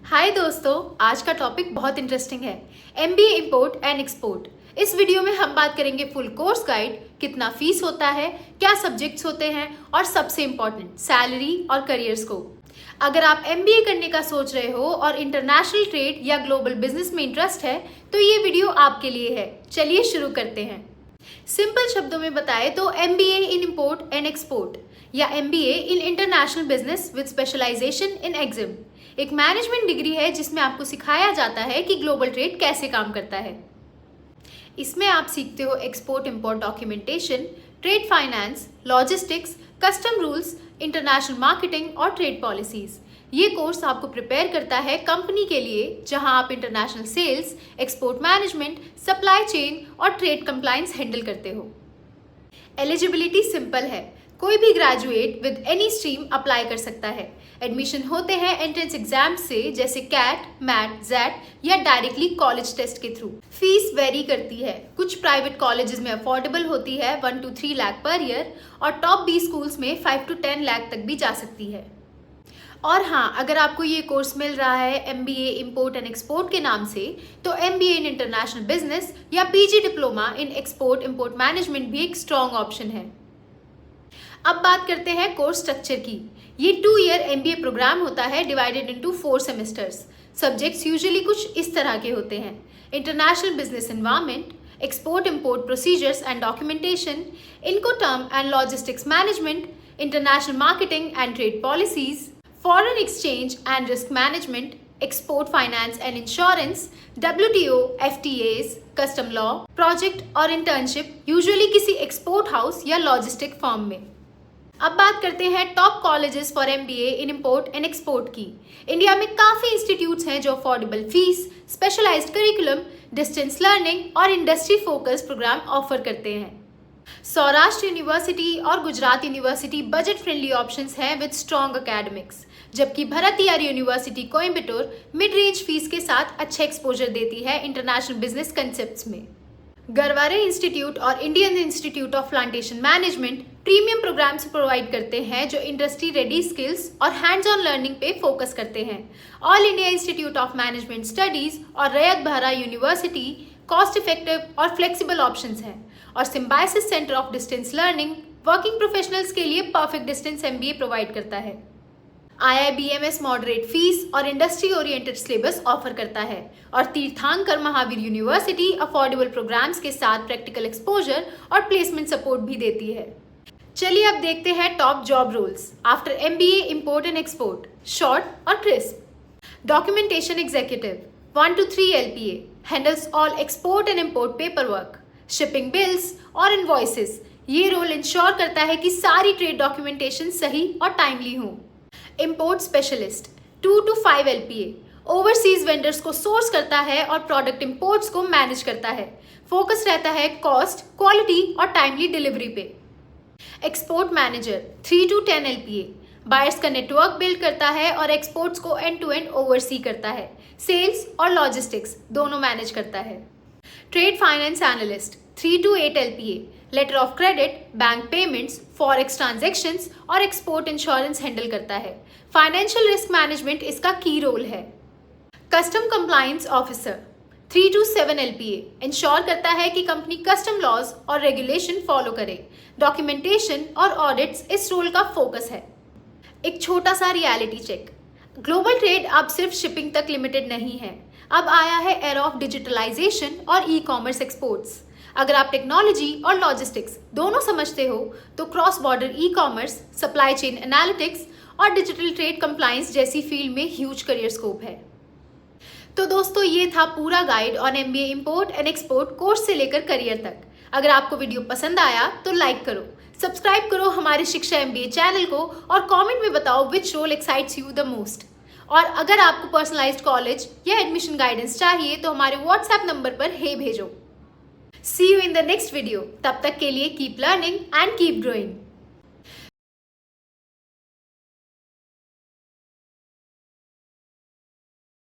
हाय दोस्तों, आज का टॉपिक बहुत इंटरेस्टिंग है। MBA import and export. इस वीडियो में हम बात करेंगे फुल कोर्स गाइड, कितना फीस होता है, क्या सब्जेक्ट्स होते हैं और सबसे इम्पोर्टेंट सैलरी और करियर स्कोप। अगर आप MBA करने का सोच रहे हो और इंटरनेशनल ट्रेड या ग्लोबल बिजनेस में इंटरेस्ट है तो ये वीडियो आपके लिए है। चलिए शुरू करते हैं। सिंपल शब्दों में बताएं तो MBA in import and export या MBA in international business with specialisation in EXIM एक मैनेजमेंट डिग्री है जिसमें आपको सिखाया जाता है कि ग्लोबल ट्रेड कैसे काम करता है। इसमें आप सीखते हो export import documentation, trade finance, logistics, custom rules, international marketing और ट्रेड पॉलिसीज। ये कोर्स आपको प्रिपेयर करता है कंपनी के लिए जहां आप international sales, export management, supply chain और ट्रेड कंप्लायंस हैंडल करते हो। एलिजिबिलिटी सिंपल है, कोई भी graduate with any stream apply कर सकता है। एडमिशन होते हैं एंट्रेंस एग्जाम से जैसे कैट, मैट, जैट या डायरेक्टली कॉलेज टेस्ट के थ्रू। फीस वेरी करती है, कुछ प्राइवेट कॉलेजेस में अफोर्डेबल होती है 1 to 3 लाख पर ईयर और टॉप 20 स्कूल्स में 5 to 10 लाख तक भी जा सकती है। और हाँ, अगर आपको ये कोर्स मिल रहा है MBA इंपोर्ट एंड एक्सपोर्ट के नाम से तो MBA इन इंटरनेशनल बिजनेस या PG diploma in export import management भी एक स्ट्रॉन्ग ऑप्शन है। अब बात करते हैं कोर्स स्ट्रक्चर की। ये 2 ईयर MBA प्रोग्राम होता है divided into 4 semesters. Subjects usually कुछ इस तरह के होते हैं: international business environment, export import procedures and documentation, incoterm and logistics management, international marketing and trade policies, foreign exchange and risk management, export finance and insurance, WTO, FTAs, custom law, project और internship usually किसी export house या logistic firm में। अब बात करते हैं top colleges for MBA in import and export की। India में काफ़ी इंस्टीट्यूट्स हैं जो affordable fees, specialized curriculum, distance learning और इंडस्ट्री फोकस प्रोग्राम ऑफर करते हैं। सौराष्ट्र यूनिवर्सिटी और Gujarat university budget friendly options हैं विद स्ट्रॉन्ग एकेडमिक्स, जबकि Bharathiar university Coimbatore mid range fees के साथ अच्छा एक्सपोजर देती है इंटरनेशनल बिजनेस कंसेप्ट्स में। गरवारे इंस्टीट्यूट और Indian Institute of Plantation Management premium programmes provide करते हैं जो इंडस्ट्री रेडी स्किल्स और हैंड्स ऑन लर्निंग पे फोकस करते हैं। All India Institute of Management Studies और Rayat Bahra University cost effective और फ्लेक्सिबल ऑप्शंस हैं, और Symbiosis Centre of Distance Learning working professionals के लिए परफेक्ट डिस्टेंस MBA प्रोवाइड करता है। IIBMS मॉडरेट फीस और इंडस्ट्री ओरिएंटेड सिलेबस ऑफर करता है, और Tirthankar Mahaveer university affordable programs के साथ प्रैक्टिकल एक्सपोजर और प्लेसमेंट सपोर्ट भी देती है। चलिए अब देखते हैं top job roles after MBA import and export, short और crisp. Documentation executive 1 to 3 LPA handles all export and import paper work, shipping bills और इनवॉइसेस। ये रोल इंश्योर करता है कि सारी ट्रेड डॉक्यूमेंटेशन सही और टाइमली हो। Import specialist 2 to 5 LPA overseas vendors को सोर्स करता है और प्रोडक्ट इंपोर्ट्स को मैनेज करता है। फोकस रहता है कॉस्ट, क्वालिटी और टाइमली डिलीवरी पे। Export manager 3 to 10 LPA buyers का नेटवर्क बिल्ड करता है और एक्सपोर्ट्स को एंड टू एंड ओवरसी करता है। सेल्स और लॉजिस्टिक्स दोनों मैनेज करता है। Trade finance analyst 3 to 8 LPA letter of credit, bank payments, forex transactions और एक्सपोर्ट इंश्योरेंस हैंडल करता है। फाइनेंशियल रिस्क मैनेजमेंट इसका की रोल है। Custom compliance officer 3 to 7 LPA ensure करता है कि कंपनी कस्टम लॉज और रेगुलेशन फॉलो करे। डॉक्यूमेंटेशन और ऑडिट्स इस रोल का फोकस है। एक छोटा सा रियलिटी चेक, ग्लोबल ट्रेड अब सिर्फ शिपिंग तक लिमिटेड नहीं है, अब आया है एरा ऑफ डिजिटलाइजेशन और ई-कॉमर्स एक्सपोर्ट्स। अगर आप टेक्नोलॉजी और लॉजिस्टिक्स दोनों समझते हो तो cross border e-commerce, supply chain analytics और डिजिटल ट्रेड कंप्लायंस जैसी फील्ड में ह्यूज करियर स्कोप है। तो दोस्तों, ये था पूरा guide on MBA import and export course से लेकर करियर तक। अगर आपको वीडियो पसंद आया तो लाइक करो, सब्सक्राइब करो हमारे शिक्षा MBA चैनल को और कमेंट में बताओ which role excites you the most. और अगर आपको पर्सनलाइज्ड कॉलेज या एडमिशन गाइडेंस चाहिए तो हमारे WhatsApp नंबर पर हे भेजो। See you in the next video. तब तक के लिए keep learning and keep growing.